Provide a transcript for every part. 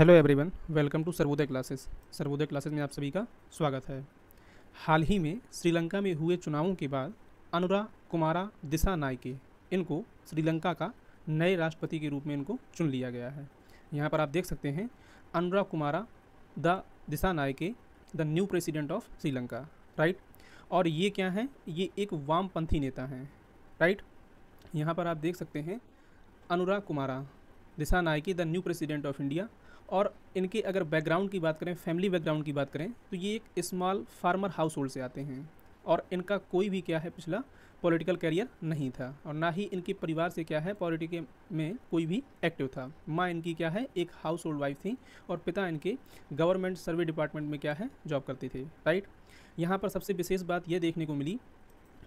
Hello everyone, welcome to Sarvodaya classes. Sarvodaya classes में आप सभी का स्वागत है। हाल ही में श्रीलंका में हुए चुनावों के बाद अनुरा कुमारा दिसानायके इनको श्रीलंका का नए राष्ट्रपति के रूप में इनको चुन लिया गया है। यहाँ पर आप देख सकते हैं Anura Kumara the Dissanayake the new president of Sri Lanka, right. और ये क्या है, ये एक वामपंथी नेता हैं, राइट। यहाँ पर आप देख सकते हैं Anura Kumara Dissanayake the new president of India. और इनके अगर बैकग्राउंड की बात करें, फैमिली बैकग्राउंड की बात करें, तो ये एक स्मॉल फार्मर हाउस होल्ड से आते हैं और इनका कोई भी क्या है पिछला पॉलिटिकल करियर नहीं था और ना ही इनके परिवार से क्या है पॉलिटिक्स में कोई भी एक्टिव था। माँ इनकी क्या है एक हाउस होल्ड वाइफ थी और पिता इनके गवर्नमेंट सर्वे डिपार्टमेंट में क्या है जॉब करते थे, राइट। यहाँ पर सबसे विशेष बात यह देखने को मिली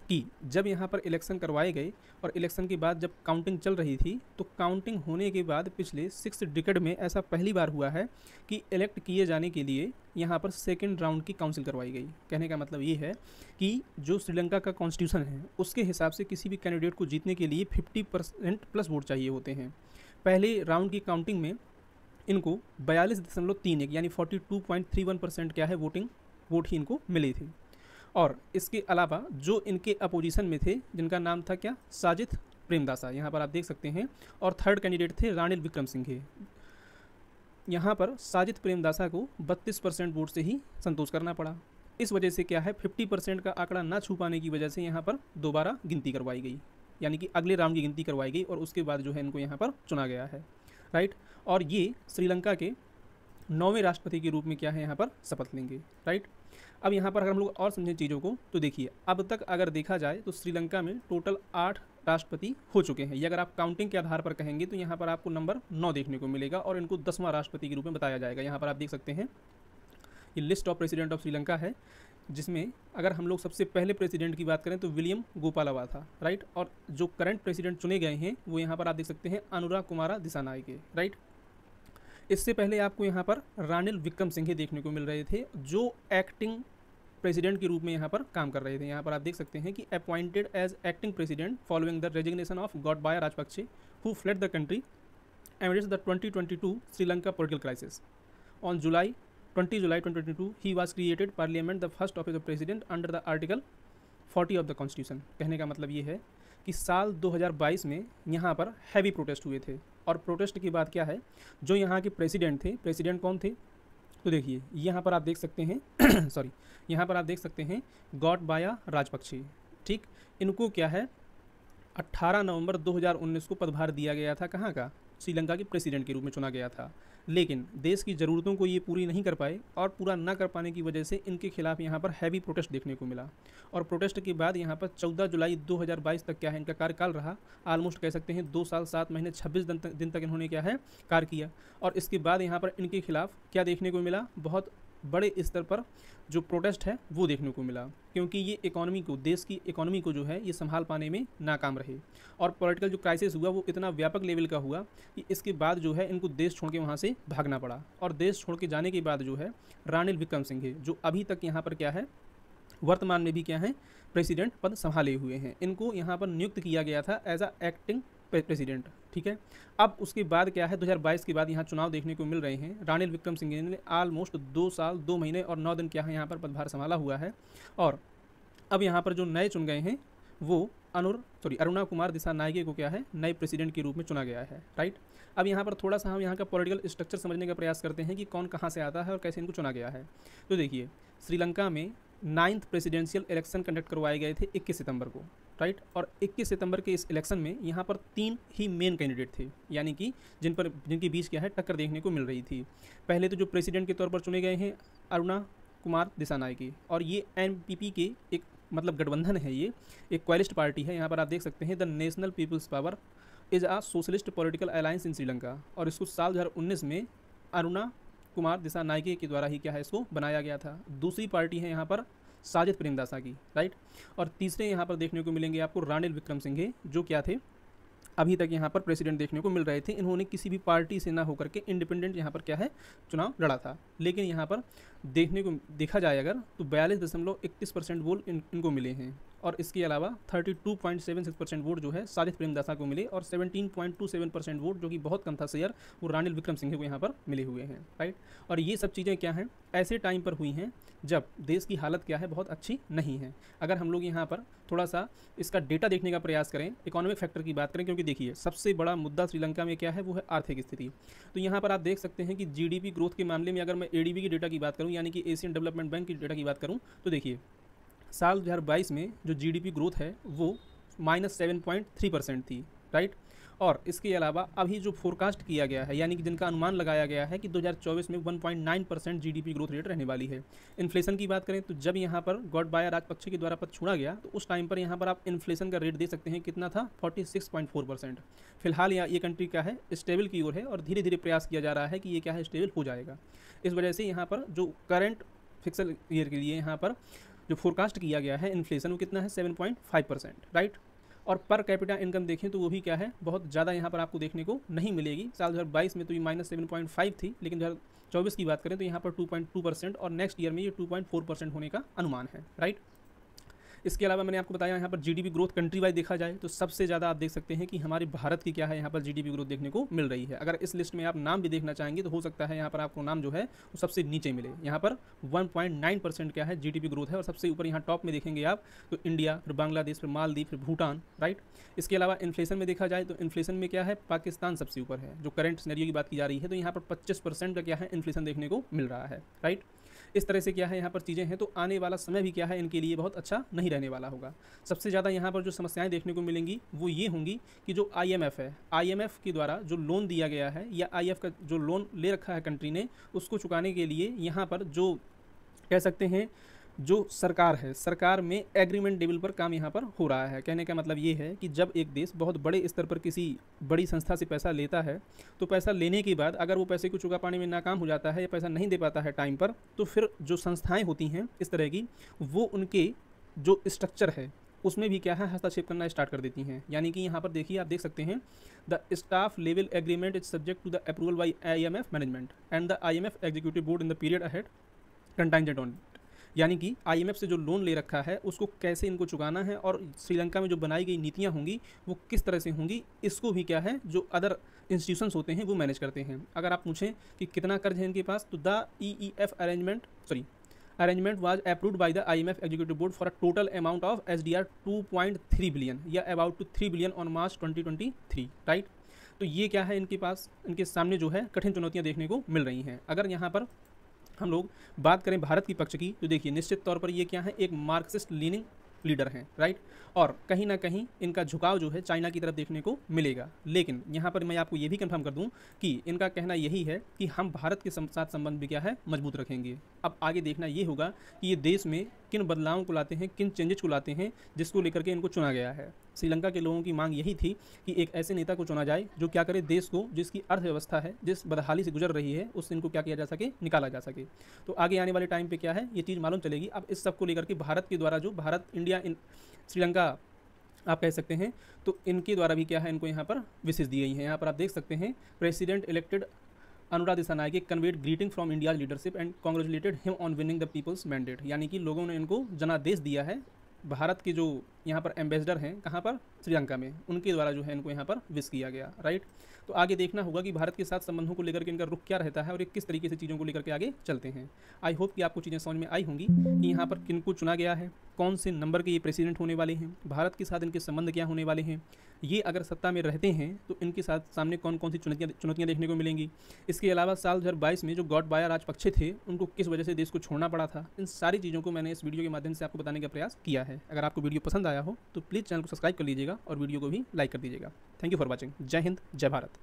कि जब यहाँ पर इलेक्शन करवाए गए और इलेक्शन के बाद जब काउंटिंग चल रही थी तो काउंटिंग होने के बाद पिछले 6 डिकेड में ऐसा पहली बार हुआ है कि इलेक्ट किए जाने के लिए यहाँ पर सेकंड राउंड की काउंसिल करवाई गई। कहने का मतलब ये है कि जो श्रीलंका का कॉन्स्टिट्यूशन है उसके हिसाब से किसी भी कैंडिडेट को जीतने के लिए 50% प्लस वोट चाहिए होते हैं। पहले राउंड की काउंटिंग में इनको 42.31 यानी 42.31% क्या है वोट ही इनको मिली थी। और इसके अलावा जो इनके अपोजिशन में थे जिनका नाम था क्या साजिद प्रेमदासा, यहाँ पर आप देख सकते हैं, और थर्ड कैंडिडेट थे रानिल विक्रमसिंघे। यहाँ पर साजिद प्रेमदासा को 32% वोट से ही संतोष करना पड़ा। इस वजह से क्या है 50% का आंकड़ा ना छू पाने की वजह से यहाँ पर दोबारा गिनती करवाई गई, यानी कि अगले राउंड की गिनती करवाई गई और उसके बाद जो है इनको यहाँ पर चुना गया है, राइट। और ये श्रीलंका के 9वें राष्ट्रपति के रूप में क्या है यहाँ पर शपथ लेंगे, राइट। अब यहाँ पर अगर हम लोग और समझें चीज़ों को तो देखिए अब तक अगर देखा जाए तो श्रीलंका में टोटल 8 राष्ट्रपति हो चुके हैं। ये अगर आप काउंटिंग के आधार पर कहेंगे तो यहाँ पर आपको नंबर 9 देखने को मिलेगा और इनको 10वां राष्ट्रपति के रूप में बताया जाएगा। यहाँ पर आप देख सकते हैं ये list of president of Sri Lanka है, जिसमें अगर हम लोग सबसे पहले प्रेसिडेंट की बात करें तो विलियम गोपालवा था, राइट। और जो करंट प्रेसिडेंट चुने गए हैं वो यहाँ पर आप देख सकते हैं अनुरा कुमारा दिसानायके, राइट। इससे पहले आपको यहाँ पर रानिल विक्रमसिंघे देखने को मिल रहे थे जो एक्टिंग प्रेसिडेंट के रूप में यहाँ पर काम कर रहे थे। यहाँ पर आप देख सकते हैं कि appointed as acting president following the resignation of Gotabaya Rajapaksa who fled the country amidst the 2022 Sri Lanka political crisis. On 20 July 2022 he was created parliament the first office of president under the article 40 of the constitution. कहने का मतलब ये है कि साल 2022 में यहाँ पर हैवी प्रोटेस्ट हुए थे और प्रोटेस्ट की बात क्या है, जो यहाँ के प्रेसिडेंट थे, प्रेसिडेंट कौन थे तो देखिए यहाँ पर आप देख सकते हैं सॉरी यहाँ पर आप देख सकते हैं गोटाबाया राजपक्षे, ठीक। इनको क्या है 18 नवंबर 2019 को पदभार दिया गया था, कहाँ का, श्रीलंका के प्रेसिडेंट के रूप में चुना गया था। लेकिन देश की ज़रूरतों को ये पूरी नहीं कर पाए और पूरा ना कर पाने की वजह से इनके खिलाफ यहाँ पर हैवी प्रोटेस्ट देखने को मिला। और प्रोटेस्ट के बाद यहाँ पर 14 जुलाई 2022 तक क्या है इनका कार्यकाल रहा। ऑलमोस्ट कह सकते हैं 2 साल 7 महीने 26 दिन तक इन्होंने क्या है कार्य किया। और इसके बाद यहाँ पर इनके खिलाफ क्या देखने को मिला, बहुत बड़े स्तर पर जो प्रोटेस्ट है वो देखने को मिला, क्योंकि ये इकोनॉमी को, देश की इकोनॉमी को जो है ये संभाल पाने में नाकाम रहे। और पॉलिटिकल जो क्राइसिस हुआ वो इतना व्यापक लेवल का हुआ कि इसके बाद जो है इनको देश छोड़ के वहाँ से भागना पड़ा। और देश छोड़ के जाने के बाद जो है रानिल विक्रमसिंघे जो अभी तक यहाँ पर क्या है वर्तमान में भी क्या है प्रेसिडेंट पद संभाले हुए हैं, इनको यहाँ पर नियुक्त किया गया था एज अ एक्टिंग प्रेसिडेंट, ठीक है। अब उसके बाद क्या है 2022 के बाद यहाँ चुनाव देखने को मिल रहे हैं। रानिल विक्रमसिंघे ने ऑलमोस्ट 2 साल 2 महीने और 9 दिन क्या है यहाँ पर पदभार संभाला हुआ है। और अब यहाँ पर जो नए चुन गए हैं वो अरुणा कुमार दिसानायके को क्या है नए प्रेसिडेंट के रूप में चुना गया है, राइट। अब यहाँ पर थोड़ा सा हम यहाँ का पॉलिटिकल स्ट्रक्चर समझने का प्रयास करते हैं कि कौन कहाँ से आता है और कैसे इनको चुना गया है। तो देखिए श्रीलंका में 9th प्रेसिडेंशियल इलेक्शन कंडक्ट करवाए गए थे 21 सितंबर को, राइट। और 21 सितंबर के इस इलेक्शन में यहाँ पर 3 ही मेन कैंडिडेट थे, यानी कि जिनके बीच क्या है टक्कर देखने को मिल रही थी। पहले तो जो प्रेसिडेंट के तौर पर चुने गए हैं अरुणा कुमार दिसानायके, और ये एनपीपी के एक मतलब गठबंधन है, ये एक क्वालिस्ट पार्टी है। यहाँ पर आप देख सकते हैं the national peoples power is uh socialist political alliance इन श्रीलंका। और इसको साल 2019 में अरुणा कुमार दिसानायके के द्वारा ही क्या है इसको बनाया गया था। दूसरी पार्टी है यहाँ पर साजिद प्रेमदासा की, राइट। और तीसरे यहाँ पर देखने को मिलेंगे आपको रानिल विक्रमसिंघे जो क्या थे अभी तक यहाँ पर प्रेसिडेंट देखने को मिल रहे थे। इन्होंने किसी भी पार्टी से ना होकर के इंडिपेंडेंट यहाँ पर क्या है चुनाव लड़ा था। लेकिन यहाँ पर देखा जाए अगर तो 42.31% वोट इनको मिले हैं। और इसके अलावा 32.76% वोट जो है साजिद प्रेमदासा को मिले और 17.27% वोट जो कि बहुत कम था शेयर वो रानिल विक्रमसिंघे को यहाँ पर मिले हुए हैं, राइट। और ये सब चीज़ें क्या हैं, ऐसे टाइम पर हुई हैं जब देश की हालत क्या है, बहुत अच्छी नहीं है। अगर हम लोग यहाँ पर थोड़ा सा इसका डेटा देखने का प्रयास करें, इकोनॉमिक फैक्टर की बात करें, क्योंकि देखिए सबसे बड़ा मुद्दा श्रीलंका में क्या है, वो है आर्थिक स्थिति। तो यहाँ पर आप देख सकते हैं कि जीडीपी ग्रोथ के मामले में अगर मैं एडीबी की डेटा की बात करूँ, यानी कि एशियन डेवलपमेंट बैंक की डेटा की बात करूँ, तो देखिए साल 2022 में जो जीडीपी ग्रोथ है वो -7.3% थी, राइट। और इसके अलावा अभी जो फोरकास्ट किया गया है, यानी कि जिनका अनुमान लगाया गया है कि 2024 में 1.9% जीडीपी ग्रोथ रेट रहने वाली है। इन्फ्लेशन की बात करें तो जब यहाँ पर गोटबाया राजपक्षे के द्वारा पद छोड़ा गया तो उस टाइम पर यहाँ पर आप इन्फ्लेशन का रेट दे सकते हैं, कितना था, 46.4%। फिलहाल ये कंट्री क्या है, स्टेबल की ओर है और धीरे धीरे प्रयास किया जा रहा है कि ये क्या है, स्टेबल हो जाएगा। इस वजह से यहाँ पर जो करंट फिक्सल ईयर के लिए यहाँ पर जो फोरकास्ट किया गया है इन्फ्लेशन वो कितना है, 7.5%, राइट। और पर कैपिटा इनकम देखें तो वो भी क्या है, बहुत ज़्यादा यहाँ पर आपको देखने को नहीं मिलेगी। साल 2022 में तो ये -7.5 थी, लेकिन 2024 की बात करें तो यहाँ पर 2.2% और नेक्स्ट ईयर में ये 2.4% होने का अनुमान है, राइट। इसके अलावा मैंने आपको बताया यहाँ पर जीडीपी ग्रोथ कंट्री वाइज देखा जाए तो सबसे ज़्यादा आप देख सकते हैं कि हमारे भारत की क्या है, यहाँ पर जीडीपी ग्रोथ देखने को मिल रही है। अगर इस लिस्ट में आप नाम भी देखना चाहेंगे तो हो सकता है यहाँ पर आपको नाम जो है वो सबसे नीचे मिले। यहाँ पर 1.9% क्या है जीडीपी ग्रोथ है और सबसे ऊपर यहाँ टॉप में देखेंगे आप तो इंडिया, फिर बांग्लादेश, फिर मालदीव, फिर भूटान, राइट। इसके अलावा इन्फ्लेशन में देखा जाए तो इन्फ्लेशन में क्या है, पाकिस्तान सबसे ऊपर है। जो करंट सिनेरियो की बात की जा रही है तो यहाँ पर 25% का क्या है, इन्फ्लेशन देखने को मिल रहा है, राइट। इस तरह से क्या है यहाँ पर चीज़ें हैं, तो आने वाला समय भी क्या है इनके लिए बहुत अच्छा नहीं रहने वाला होगा। सबसे ज़्यादा यहाँ पर जो समस्याएं देखने को मिलेंगी वो ये होंगी कि जो आईएमएफ है, आईएमएफ के द्वारा जो लोन दिया गया है या आईएफ का जो लोन ले रखा है कंट्री ने, उसको चुकाने के लिए यहाँ पर जो कह सकते हैं जो सरकार है, सरकार में एग्रीमेंट लेवल पर काम यहाँ पर हो रहा है। कहने का मतलब ये है कि जब एक देश बहुत बड़े स्तर पर किसी बड़ी संस्था से पैसा लेता है तो पैसा लेने के बाद अगर वो पैसे को चुका पाने में नाकाम हो जाता है या पैसा नहीं दे पाता है टाइम पर, तो फिर जो संस्थाएं होती हैं इस तरह की, वो उनके जो स्ट्रक्चर है उसमें भी क्या है, हस्तक्षेप करना स्टार्ट कर देती हैं। यानी कि यहाँ पर देखिए आप देख सकते हैं, the staff level agreement is subject to the approval by IMF management and the IMF executive board in the period ahead contingent on. यानी कि आईएमएफ से जो लोन ले रखा है उसको कैसे इनको चुकाना है और श्रीलंका में जो बनाई गई नीतियाँ होंगी वो किस तरह से होंगी, इसको भी क्या है जो अदर इंस्टीट्यूशंस होते हैं वो मैनेज करते हैं। अगर आप पूछें कि कितना कर्ज है इनके पास, तो the EEF arrangement was approved by the IMF executive board for a total amount of SDR 2.3 billion या about two 3 billion on March 2023, right. तो ये क्या है, इनके पास, इनके सामने जो है कठिन चुनौतियाँ देखने को मिल रही हैं। अगर यहाँ पर हम लोग बात करें भारत की पक्ष की तो देखिए निश्चित तौर पर ये क्या है, एक मार्क्सिस्ट लीनिंग लीडर हैं, राइट। और कहीं ना कहीं इनका झुकाव जो है चाइना की तरफ देखने को मिलेगा। लेकिन यहाँ पर मैं आपको ये भी कंफर्म कर दूँ कि इनका कहना यही है कि हम भारत के साथ संबंध भी क्या है, मजबूत रखेंगे। अब आगे देखना ये होगा कि ये देश में किन बदलावों को लाते हैं, किन चेंजेस को लाते हैं जिसको लेकर के इनको चुना गया है। श्रीलंका के लोगों की मांग यही थी कि एक ऐसे नेता को चुना जाए जो क्या करे, देश को, जिसकी अर्थव्यवस्था है जिस बदहाली से गुजर रही है उससे इनको क्या किया जा सके, निकाला जा सके। तो आगे आने वाले टाइम पे क्या है ये चीज़ मालूम चलेगी। अब इस सब को लेकर के भारत के द्वारा जो भारत इंडिया श्रीलंका आप कह सकते हैं, तो इनके द्वारा भी क्या है, इनको यहाँ पर विशेष दी गई है। यहाँ पर आप देख सकते हैं president elected Anura Dissanayake conveyed greeting from India leadership and congratulated him on winning the peoples mandate. यानी कि लोगों ने इनको जनादेश दिया है। भारत के जो यहाँ पर एम्बेसडर हैं, कहाँ पर, श्रीलंका में, उनके द्वारा जो है इनको यहाँ पर विश किया गया, राइट। तो आगे देखना होगा कि भारत के साथ संबंधों को लेकर के इनका रुख क्या रहता है और ये किस तरीके से चीज़ों को लेकर के आगे चलते हैं। आई होप कि आपको चीज़ें समझ में आई होंगी कि यहाँ पर किनको चुना गया है, कौन से नंबर के ये प्रेसिडेंट होने वाले हैं, भारत के साथ इनके संबंध क्या होने वाले हैं, ये अगर सत्ता में रहते हैं तो इनके साथ सामने कौन कौन सी चुनौतियाँ देखने को मिलेंगी। इसके अलावा साल 2022 में जो गोटबाया राजपक्षे थे उनको किस वजह से देश को छोड़ना पड़ा था, इन सारी चीज़ों को मैंने इस वीडियो के माध्यम से आपको बताने का प्रयास किया है। अगर आपको वीडियो पसंद आया हो तो प्लीज़ चैनल को सब्सक्राइब कर लीजिएगा और वीडियो को भी लाइक कर दीजिएगा। Thank you for watching. जय हिंद, जय भारत।